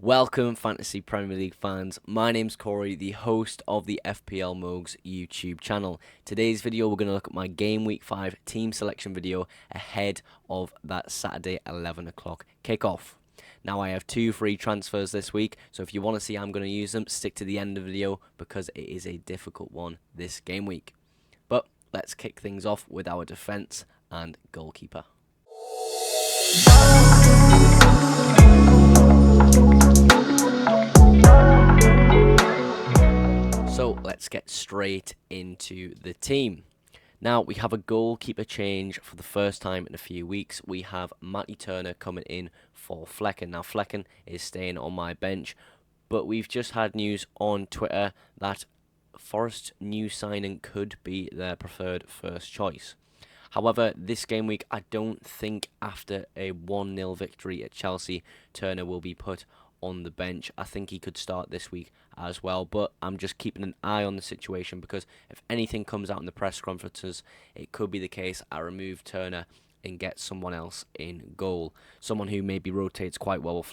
Welcome, Fantasy Premier League fans. My name's Corey, the host of the FPLmowgs YouTube channel. Today's video, we're going to look at my Game Week 5 team selection video ahead of that Saturday 11 o'clock kickoff. Now, I have 2 free transfers this week, so if you want to see how I'm going to use them, stick to the end of the video because it is a difficult one this game week. But let's kick things off with our defence and goalkeeper. So let's get straight into the team. Now we have a goalkeeper change for the first time in a few weeks. We have Matty Turner coming in for Flecken. Now Flecken is staying on my bench, but we've just had news on Twitter that Forest's new signing could be their preferred first choice. However, this game week, I don't think after a 1-0 victory at Chelsea, Turner will be put on the bench. I think he could start this week as well, but I'm just keeping an eye on the situation because if anything comes out in the press conferences, it could be the case I remove Turner and get someone else in goal. Someone who maybe rotates quite well with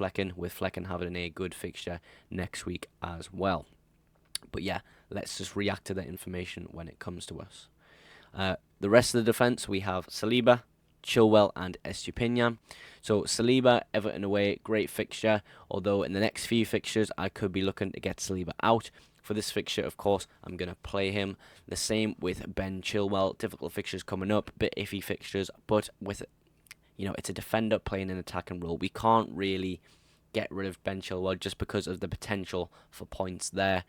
Flecken having a good fixture next week as well. But yeah, let's just react to that information when it comes to us. The rest of the defence, we have Saliba, Chilwell and Estupinian. So Saliba, Everton away, great fixture, although in the next few fixtures I could be looking to get Saliba out. For this fixture, of course, I'm going to play him. The same with Ben Chilwell, difficult fixtures coming up, bit iffy fixtures, but with, it's a defender playing an attacking role. We can't really get rid of Ben Chilwell just because of the potential for points there.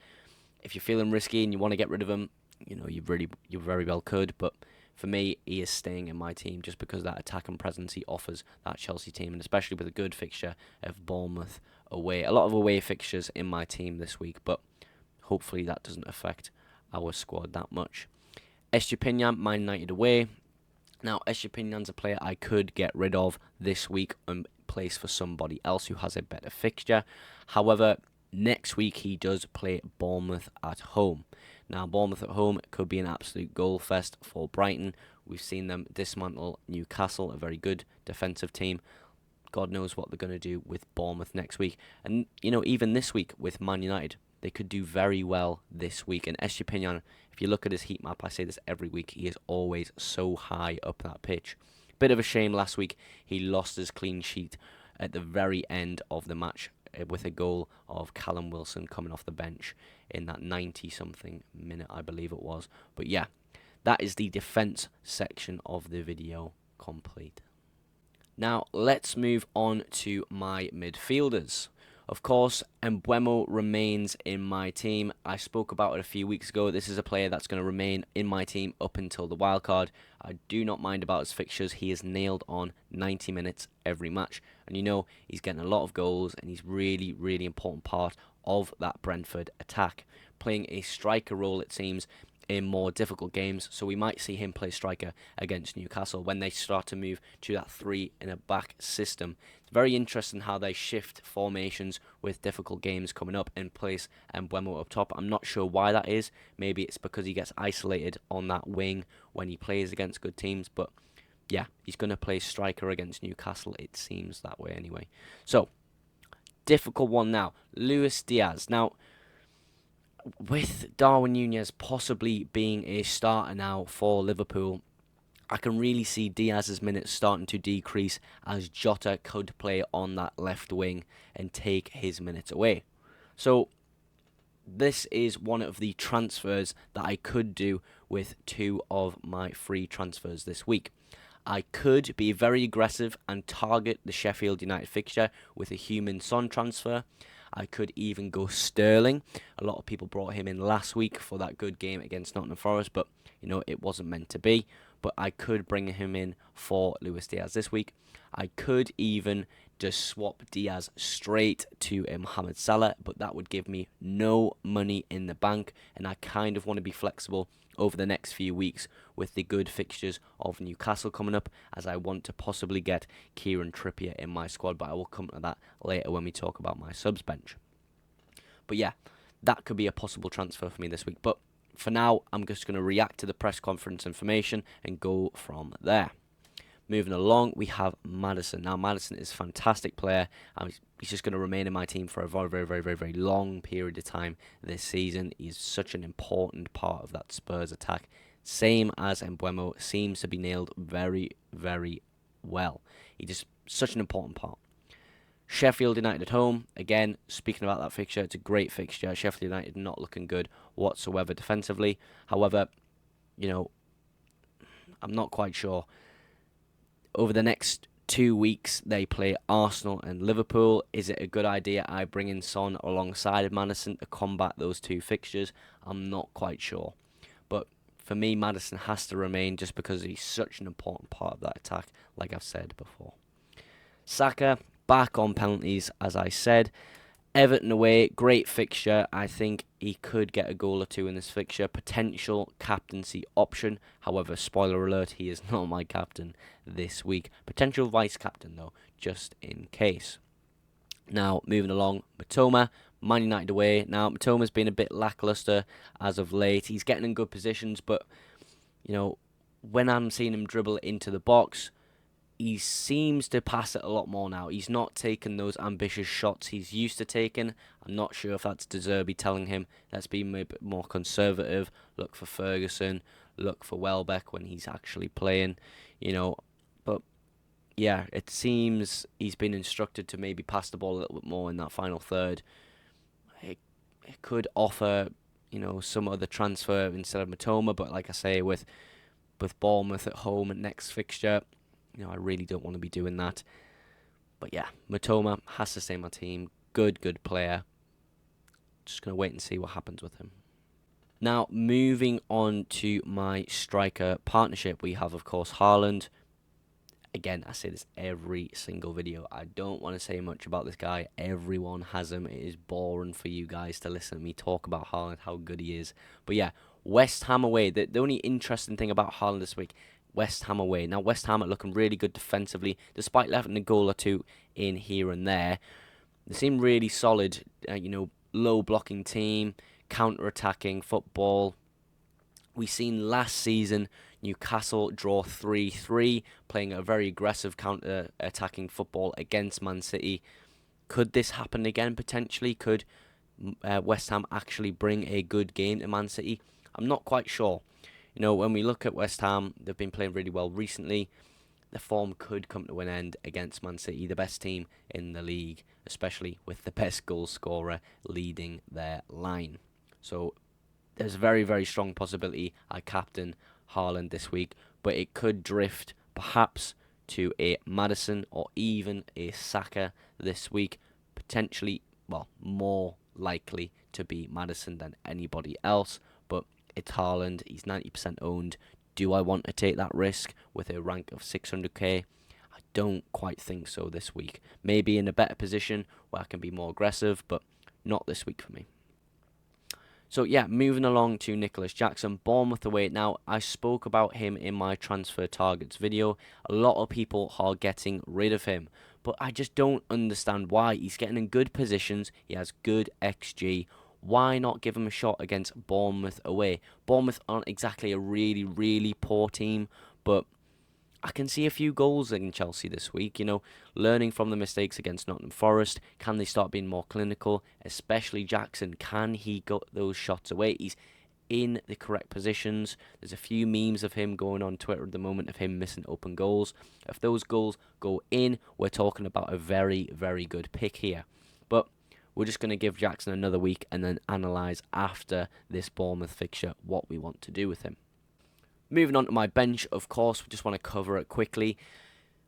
If you're feeling risky and you want to get rid of him, you very well could, but for me, he is staying in my team just because of that attacking presence he offers that Chelsea team, and especially with a good fixture of Bournemouth away. A lot of away fixtures in my team this week, but hopefully that doesn't affect our squad that much. Estupinian, Man United away. Now, Estupinian's a player I could get rid of this week and place for somebody else who has a better fixture. However, next week he does play Bournemouth at home. Now, Bournemouth at home could be an absolute goal fest for Brighton. We've seen them dismantle Newcastle, a very good defensive team. God knows what they're going to do with Bournemouth next week. And, even this week with Man United, they could do very well this week. And Estupinian, if you look at his heat map, I say this every week, he is always so high up that pitch. Bit of a shame last week, he lost his clean sheet at the very end of the match with a goal of Callum Wilson coming off the bench in that 90-something minute, I believe it was. But yeah, that is the defence section of the video complete. Now, let's move on to my midfielders. Of course, Mbeumo remains in my team. I spoke about it a few weeks ago. This is a player that's going to remain in my team up until the wildcard. I do not mind about his fixtures. He is nailed on 90 minutes every match. And he's getting a lot of goals and he's really, really important part of that Brentford attack. Playing a striker role, it seems, in more difficult games, so we might see him play striker against Newcastle when they start to move to that 3-in-a-back system. It's very interesting how they shift formations with difficult games coming up and place Mbeumo up top. I'm not sure why that is. Maybe it's because he gets isolated on that wing when he plays against good teams, but yeah, he's going to play striker against Newcastle. It seems that way anyway. So, difficult one now. Luis Diaz. Now, with Darwin Núñez possibly being a starter now for Liverpool, I can really see Diaz's minutes starting to decrease as Jota could play on that left wing and take his minutes away. So this is one of the transfers that I could do with 2 of my free transfers this week. I could be very aggressive and target the Sheffield United fixture with a Heung-min Son transfer. I could even go Sterling. A lot of people brought him in last week for that good game against Nottingham Forest, but it wasn't meant to be. But I could bring him in for Luis Diaz this week. I could even just swap Diaz straight to Mohamed Salah, but that would give me no money in the bank, and I kind of want to be flexible over the next few weeks with the good fixtures of Newcastle coming up, as I want to possibly get Kieran Trippier in my squad, but I will come to that later when we talk about my subs bench. But yeah, that could be a possible transfer for me this week, but for now I'm just going to react to the press conference information and go from there. Moving along, we have Maddison. Now, Maddison is a fantastic player. He's just going to remain in my team for a very long period of time this season. He's such an important part of that Spurs attack. Same as Mbeumo, seems to be nailed very well. He just such an important part. Sheffield United at home. Again, speaking about that fixture, it's a great fixture. Sheffield United not looking good whatsoever defensively. However, you know, I'm not quite sure. Over the next 2 weeks, they play Arsenal and Liverpool. Is it a good idea I bring in Son alongside of Maddison to combat those two fixtures? I'm not quite sure. But for me, Maddison has to remain just because he's such an important part of that attack, like I've said before. Saka, back on penalties, as I said. Everton away, great fixture. I think he could get a goal or two in this fixture. Potential captaincy option. However, spoiler alert, he is not my captain this week. Potential vice captain, though, just in case. Now, moving along, Mitoma, Man United away. Now, Mitoma's been a bit lackluster as of late. He's getting in good positions, but, you know, when I'm seeing him dribble into the box, he seems to pass it a lot more now. He's not taking those ambitious shots he's used to taking. I'm not sure if that's De Zerbi telling him, let's be a bit more conservative, look for Ferguson, look for Welbeck when he's actually playing, you know. But, yeah, it seems he's been instructed to maybe pass the ball a little bit more in that final third. It could offer, you know, some other transfer instead of Mitoma, but like I say, with Bournemouth at home at next fixture, you know, I really don't want to be doing that. But yeah, Mitoma has to stay in my team. Good player. Just going to wait and see what happens with him. Now, moving on to my striker partnership, we have, of course, Haaland. Again, I say this every single video. I don't want to say much about this guy. Everyone has him. It is boring for you guys to listen to me talk about Haaland, how good he is. But yeah, West Ham away. The only interesting thing about Haaland this week, West Ham away. Now, West Ham are looking really good defensively, despite letting a goal or two in here and there. They seem really solid, you know, low blocking team, counter-attacking football. We seen last season Newcastle draw 3-3, playing a very aggressive counter-attacking football against Man City. Could this happen again, potentially? Could West Ham actually bring a good game to Man City? I'm not quite sure. You know, when we look at West Ham, they've been playing really well recently. The form could come to an end against Man City, the best team in the league, especially with the best goal scorer leading their line. So there's a very strong possibility I captain Haaland this week, but it could drift perhaps to a Maddison or even a Saka this week. Potentially, well, more likely to be Maddison than anybody else, but it's Haaland. He's 90% owned. Do I want to take that risk with a rank of 600k? I don't quite think so this week. Maybe in a better position where I can be more aggressive, but not this week for me. So yeah, moving along to Nicholas Jackson, Bournemouth away. Now, I spoke about him in my transfer targets video. A lot of people are getting rid of him, but I just don't understand why. He's getting in good positions. He has good XG. Why not give him a shot against Bournemouth away? Bournemouth aren't exactly a really poor team, but I can see a few goals in Chelsea this week. You know, learning from the mistakes against Nottingham Forest. Can they start being more clinical? Especially Jackson. Can he get those shots away? He's in the correct positions. There's a few memes of him going on Twitter at the moment of him missing open goals. If those goals go in, we're talking about a very good pick here. But we're just going to give Jackson another week and then analyse after this Bournemouth fixture what we want to do with him. Moving on to my bench, of course, we just want to cover it quickly.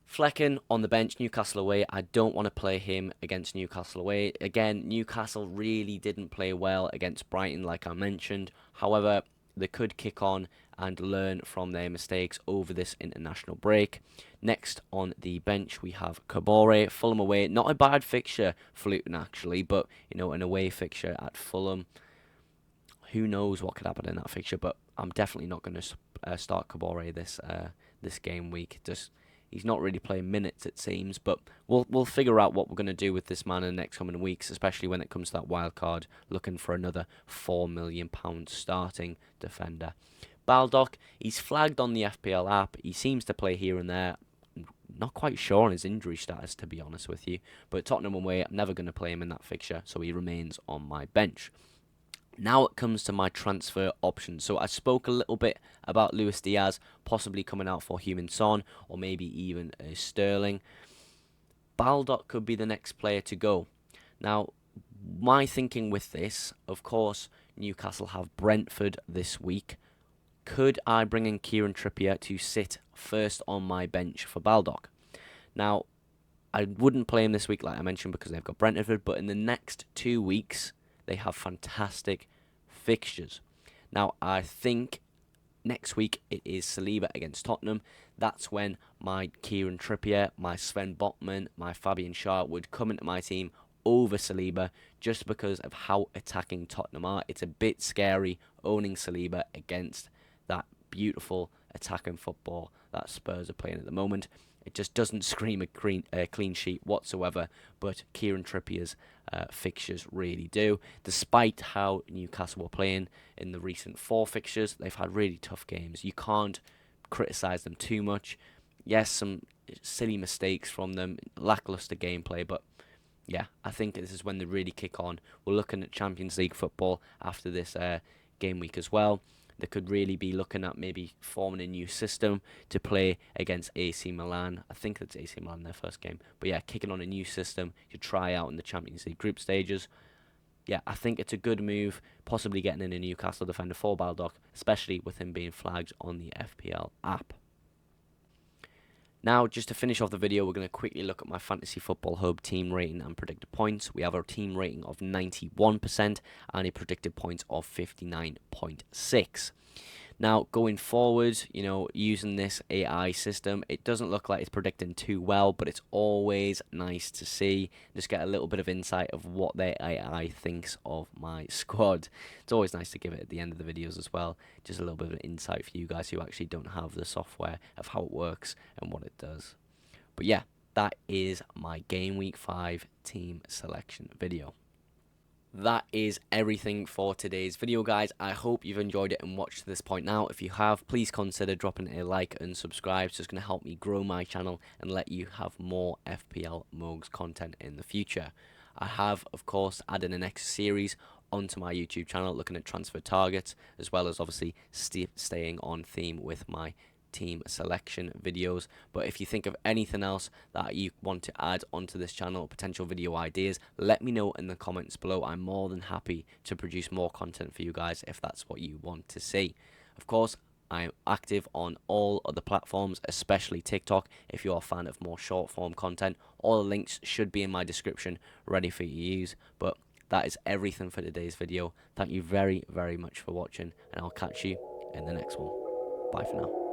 Flecken on the bench, Newcastle away. I don't want to play him against Newcastle away. Again, Newcastle really didn't play well against Brighton, like I mentioned. However, they could kick on and learn from their mistakes over this international break. Next on the bench, we have Kabore, Fulham away. Not a bad fixture for Luton, actually, but, you know, an away fixture at Fulham. Who knows what could happen in that fixture, but I'm definitely not going to start Kabore this game week. Just he's not really playing minutes, it seems, but we'll figure out what we're going to do with this man in the next coming weeks, especially when it comes to that wild card, looking for another £4 million starting defender. Baldock, he's flagged on the FPL app. He seems to play here and there. not quite sure on his injury status, to be honest with you. But Tottenham away, I'm never going to play him in that fixture, so he remains on my bench. Now it comes to my transfer options. So I spoke a little bit about Luis Diaz possibly coming out for Heung-min Son, or maybe even Sterling. Baldock could be the next player to go. Now, my thinking with this, of course, Newcastle have Brentford this week. Could I bring in Kieran Trippier to sit first on my bench for Baldock? Now, I wouldn't play him this week, like I mentioned, because they've got Brentford, but in the next 2 weeks, they have fantastic fixtures. Now, I think next week it is Saliba against Tottenham. That's when my Kieran Trippier, my Sven Botman, my Fabian Schär would come into my team over Saliba, just because of how attacking Tottenham are. It's a bit scary owning Saliba against that beautiful attacking football that Spurs are playing at the moment. It just doesn't scream a clean sheet whatsoever, but Kieran Trippier's fixtures really do. Despite how Newcastle were playing in the recent 4 fixtures, they've had really tough games. You can't criticise them too much. Yes, some silly mistakes from them, lacklustre gameplay, but yeah, I think this is when they really kick on. We're looking at Champions League football after this game week as well. They could really be looking at maybe forming a new system to play against AC Milan. I think it's AC Milan their first game. But yeah, kicking on a new system to try out in the Champions League group stages. Yeah, I think it's a good move, possibly getting in a Newcastle defender for Baldock, especially with him being flagged on the FPL app. Now, just to finish off the video, we're going to quickly look at my Fantasy Football Hub team rating and predicted points. We have our team rating of 91% and a predicted points of 59.6. Now, going forward, using this AI system, it doesn't look like it's predicting too well, but it's always nice to see. Just get a little bit of insight of what the AI thinks of my squad. It's always nice to give it at the end of the videos as well. Just a little bit of an insight for you guys who actually don't have the software of how it works and what it does. But yeah, that is my Game Week 5 team selection video. That is everything for today's video, guys. I hope you've enjoyed it and watched to this point now. If you have, please consider dropping a like and subscribe. It's just going to help me grow my channel and let you have more FPLmowgs content in the future. I have, of course, added an next series onto my YouTube channel looking at transfer targets, as well as obviously staying on theme with my team selection videos. But if you think of anything else that you want to add onto this channel, potential video ideas, let me know in the comments below. I'm more than happy to produce more content for you guys if that's what you want to see. Of course, I'm active on all other platforms, especially TikTok. If you're a fan of more short form content, all the links should be in my description ready for you to use. But that is everything for today's video. Thank you very, very much for watching, and I'll catch you in the next one. Bye for now.